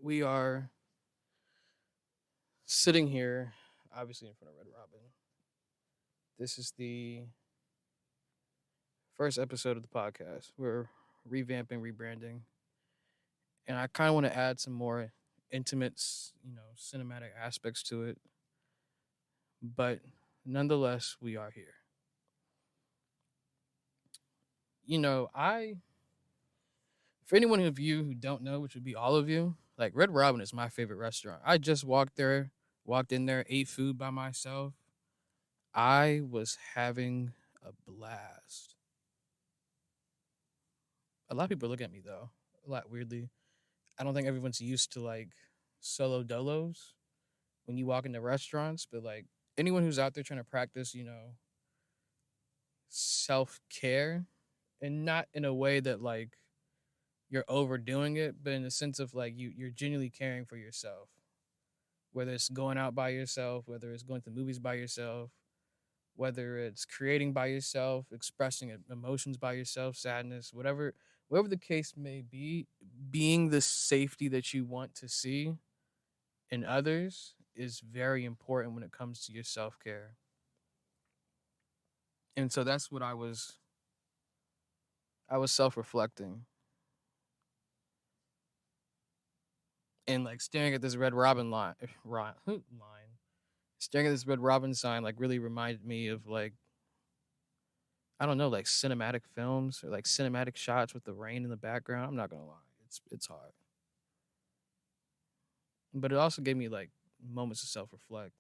We are sitting here, obviously in front of Red Robin. This is the first episode of the podcast. We're revamping, rebranding, and I kind of want to add some more intimate, cinematic aspects to it. But nonetheless, we are here. I for anyone of you who don't know, which would be all of you, like Red Robin is my favorite restaurant. I just walked in there, ate food by myself. I was having a blast. A lot of people look at me though, a lot weirdly. I don't think everyone's used to like solo dolos when you walk into restaurants, but like anyone who's out there trying to practice, self care, and not in a way that like you're overdoing it, but in the sense of like you're genuinely caring for yourself. Whether it's going out by yourself, whether it's going to the movies by yourself, whether it's creating by yourself, expressing emotions by yourself, sadness, whatever the case may be, being the safety that you want to see in others is very important when it comes to your self-care. And so that's what I was self-reflecting and like staring at this Red Robin line, staring at this Red Robin sign like really reminded me of like I don't know, like cinematic films or like cinematic shots with the rain in the background. I'm not gonna lie, it's hard, but it also gave me like moments to self reflect.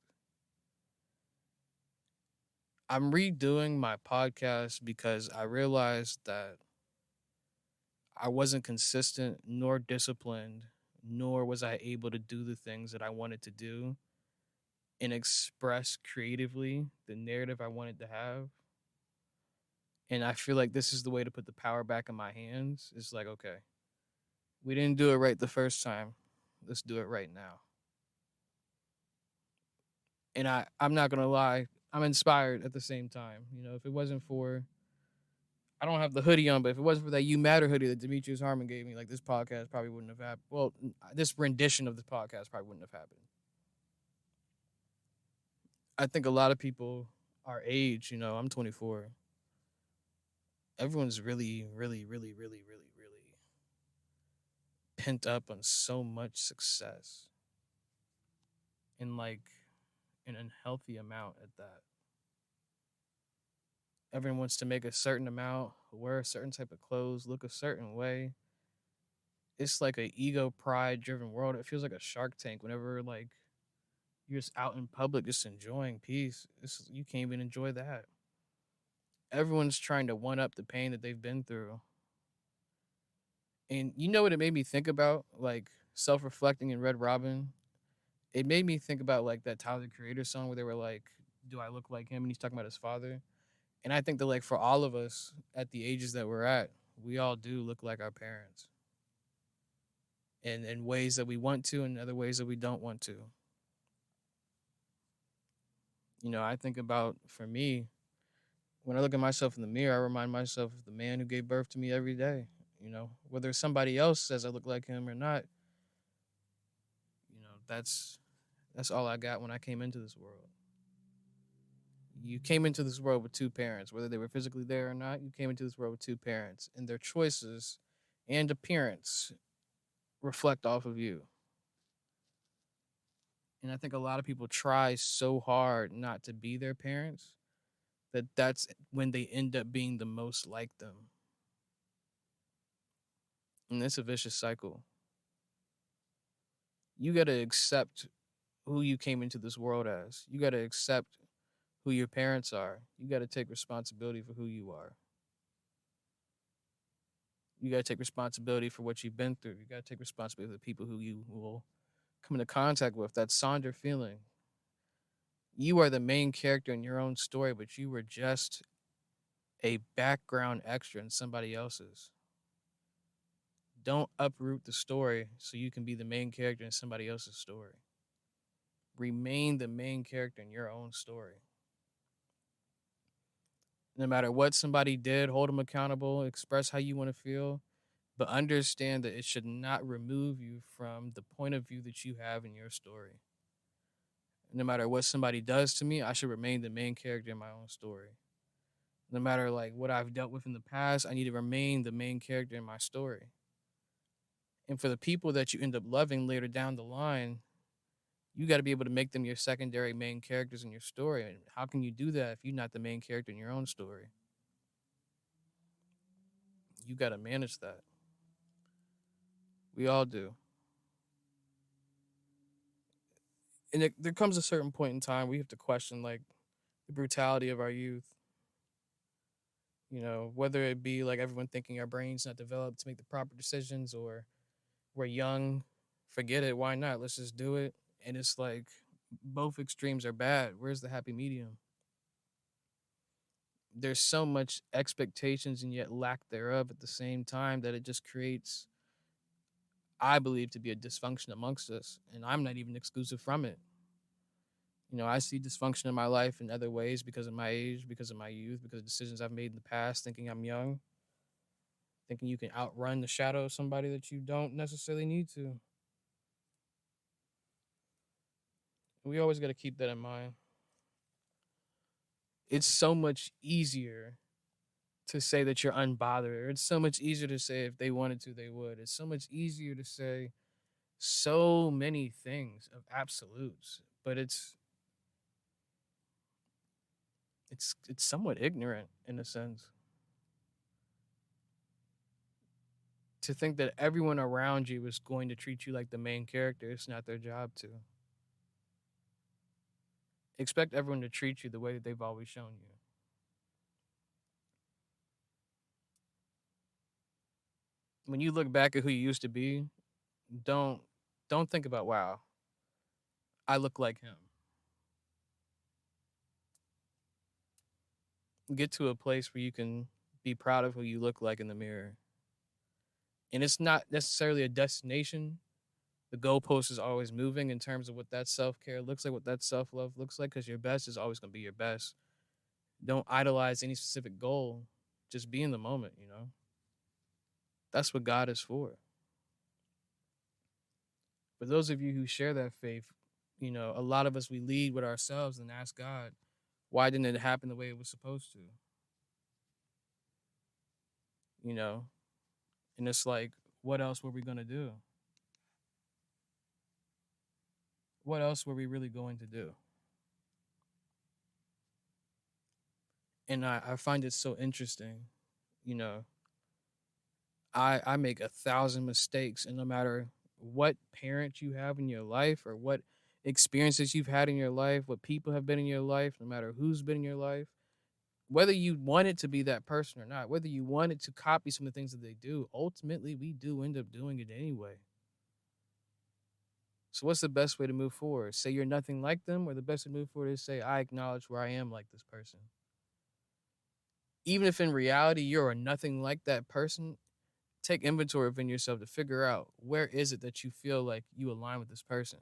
I'm redoing my podcast because I realized that I wasn't consistent nor disciplined, nor was I able to do the things that I wanted to do and express creatively the narrative I wanted to have. And I feel like this is the way to put the power back in my hands. It's like, okay, we didn't do it right the first time. Let's do it right now. And I'm not gonna lie, I'm inspired at the same time. If it wasn't for I don't have the hoodie on, but if it wasn't for that You Matter hoodie that Demetrius Harmon gave me, like this podcast probably wouldn't have happened. Well, this rendition of the podcast probably wouldn't have happened. I think a lot of people our age, I'm 24. Everyone's really, really, really, really, really, really pent up on so much success and like an unhealthy amount at that. Everyone wants to make a certain amount, wear a certain type of clothes, look a certain way. It's like a ego pride driven world. It feels like a Shark Tank whenever like you're just out in public just enjoying peace. You can't even enjoy that. Everyone's trying to one up the pain that they've been through. And you know what it made me think about? Like self reflecting in Red Robin. It made me think about like that Tyler the Creator song where they were like, do I look like him? And he's talking about his father. And I think that like for all of us at the ages that we're at, we all do look like our parents. And in ways that we want to and other ways that we don't want to. I think about for me, when I look at myself in the mirror, I remind myself of the man who gave birth to me every day. Whether somebody else says I look like him or not, that's all I got when I came into this world. You came into this world with two parents, whether they were physically there or not. You came into this world with two parents, and their choices and appearance reflect off of you. And I think a lot of people try so hard not to be their parents that that's when they end up being the most like them. And it's a vicious cycle. You got to accept who you came into this world as. You got to accept who your parents are. You got to take responsibility for who you are. You got to take responsibility for what you've been through. You got to take responsibility for the people who you will come into contact with. That Sonder feeling. You are the main character in your own story, but you were just a background extra in somebody else's. Don't uproot the story so you can be the main character in somebody else's story. Remain the main character in your own story. No matter what somebody did, hold them accountable, express how you want to feel, but understand that it should not remove you from the point of view that you have in your story. No matter what somebody does to me, I should remain the main character in my own story. No matter like what I've dealt with in the past, I need to remain the main character in my story. And for the people that you end up loving later down the line, you got to be able to make them your secondary main characters in your story. And how can you do that if you're not the main character in your own story? You got to manage that. We all do. And there comes a certain point in time where you have to question like the brutality of our youth. You know, whether it be like everyone thinking our brains not developed to make the proper decisions, or we're young, forget it, why not? Let's just do it. And it's like both extremes are bad. Where's the happy medium? There's so much expectations and yet lack thereof at the same time that it just creates, I believe, to be a dysfunction amongst us. And I'm not even exclusive from it. You know, I see dysfunction in my life in other ways because of my age, because of my youth, because of decisions I've made in the past, thinking I'm young, thinking you can outrun the shadow of somebody that you don't necessarily need to. We always got to keep that in mind. It's so much easier to say that you're unbothered. It's so much easier to say if they wanted to, they would. It's so much easier to say so many things of absolutes, but it's somewhat ignorant in a sense to think that everyone around you is going to treat you like the main character. It's not their job to. Expect everyone to treat you the way that they've always shown you. When you look back at who you used to be, don't don't think about, wow, I look like him. Get to a place where you can be proud of who you look like in the mirror. And it's not necessarily a destination. The goalpost is always moving in terms of what that self care looks like, what that self love looks like, because your best is always going to be your best. Don't idolize any specific goal. Just be in the moment, you know? That's what God is for. For those of you who share that faith, you know, a lot of us, we lead with ourselves and ask God, why didn't it happen the way it was supposed to? You know? And it's like, what else were we going to do? What else were we really going to do? And I find it so interesting, you know. I make 1,000 mistakes, and no matter what parent you have in your life or what experiences you've had in your life, what people have been in your life, no matter who's been in your life, whether you wanted to be that person or not, whether you wanted to copy some of the things that they do, ultimately we do end up doing it anyway. So what's the best way to move forward? Say you're nothing like them, or the best way to move forward is say I acknowledge where I am like this person. Even if in reality you're nothing like that person, take inventory within yourself to figure out where is it that you feel like you align with this person.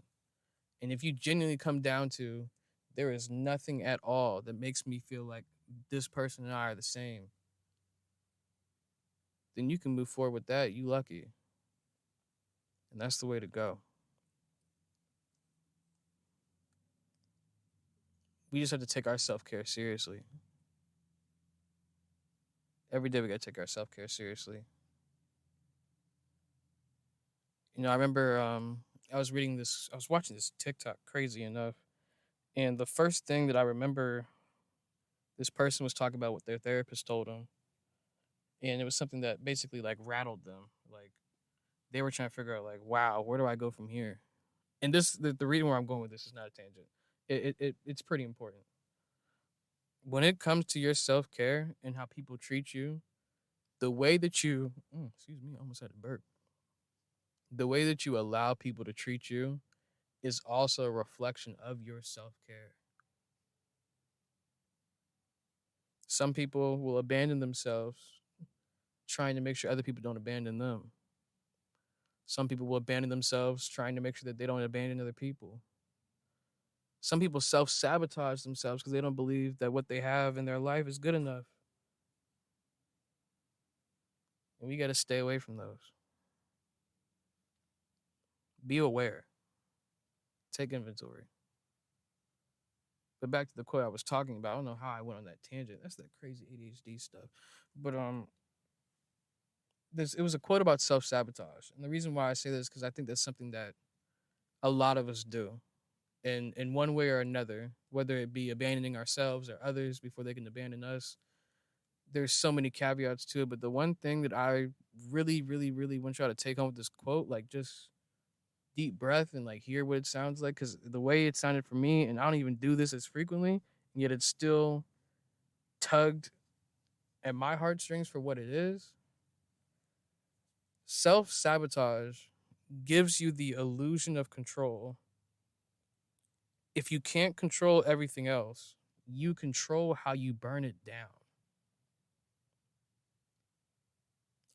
And if you genuinely come down to there is nothing at all that makes me feel like this person and I are the same, then you can move forward with that. You lucky. And that's the way to go. We just have to take our self-care seriously. Every day we got to take our self-care seriously. You know, I remember I was watching this TikTok, crazy enough, and the first thing that I remember, this person was talking about what their therapist told them, and it was something that basically like rattled them. Like they were trying to figure out, like, wow, where do I go from here? And the reason where I'm going with this is not a tangent. It's pretty important. When it comes to your self care and how people treat you, the way that you, excuse me, I almost had a burp. The way that you allow people to treat you is also a reflection of your self care. Some people will abandon themselves trying to make sure other people don't abandon them. Some people will abandon themselves trying to make sure that they don't abandon other people. Some people self sabotage themselves because they don't believe that what they have in their life is good enough. And we got to stay away from those. Be aware. Take inventory. But back to the quote I was talking about. I don't know how I went on that tangent. That's that crazy ADHD stuff. But this it was a quote about self sabotage, and the reason why I say this is because I think that's something that a lot of us do, in one way or another, whether it be abandoning ourselves or others before they can abandon us. There's so many caveats to it, but the one thing that I really, really, really want y'all to take home with this quote, like just deep breath and like hear what it sounds like, because the way it sounded for me, and I don't even do this as frequently, and yet it still tugged at my heartstrings for what it is. Self sabotage gives you the illusion of control. If you can't control everything else, you control how you burn it down.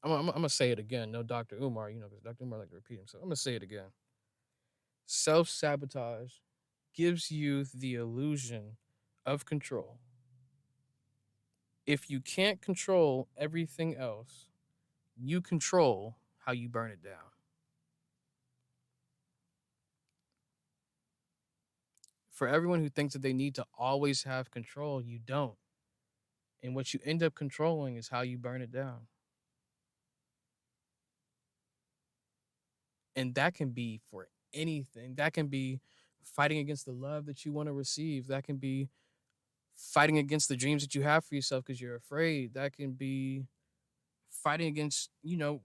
I'm gonna say it again. No, Dr. Umar, because Dr. Umar like to repeat himself. I'm gonna say it again. Self sabotage gives you the illusion of control. If you can't control everything else, you control how you burn it down. For everyone who thinks that they need to always have control, you don't. And what you end up controlling is how you burn it down. And that can be for anything. That can be fighting against the love that you want to receive. That can be fighting against the dreams that you have for yourself because you're afraid. That can be fighting against,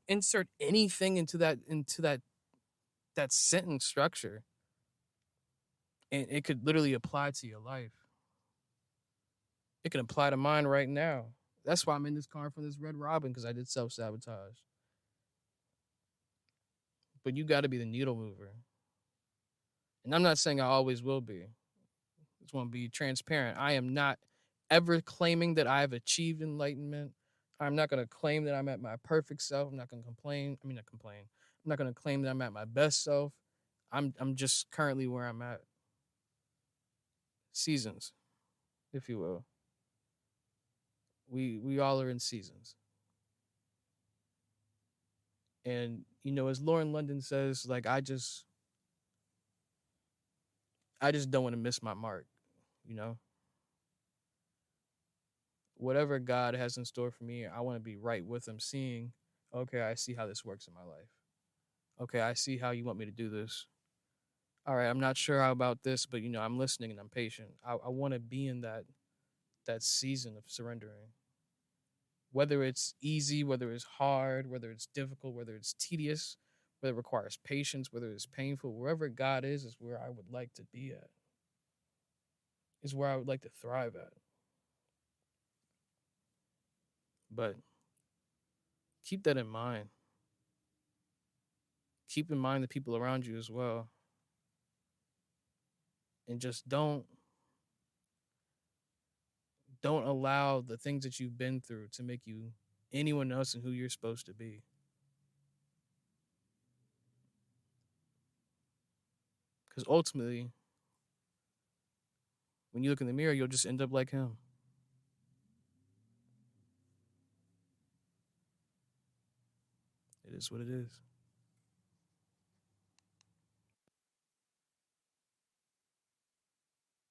insert anything into that sentence structure. And it could literally apply to your life. It can apply to mine right now. That's why I'm in this car from this Red Robin, because I did self sabotage. But you got to be the needle mover. And I'm not saying I always will be. I just want to be transparent. I am not ever claiming that I've achieved enlightenment. I'm not going to claim that I'm at my perfect self. I'm not going to complain. I mean, not complain. I'm not going to claim that I'm at my best self. I'm just currently where I'm at. Seasons, if you will. We all are in seasons. And as Lauren London says, like I just don't want to miss my mark, you know? Whatever God has in store for me, I want to be right with him, seeing, okay, I see how this works in my life. Okay, I see how you want me to do this. All right, I'm not sure how about this, but I'm listening and I'm patient. I want to be in that season of surrendering. Whether it's easy, whether it's hard, whether it's difficult, whether it's tedious, whether it requires patience, whether it's painful, wherever God is where I would like to be at. Is where I would like to thrive at. But keep that in mind. Keep in mind the people around you as well. And just don't allow the things that you've been through to make you anyone else and who you're supposed to be. Because ultimately, when you look in the mirror, you'll just end up like him. It is what it is.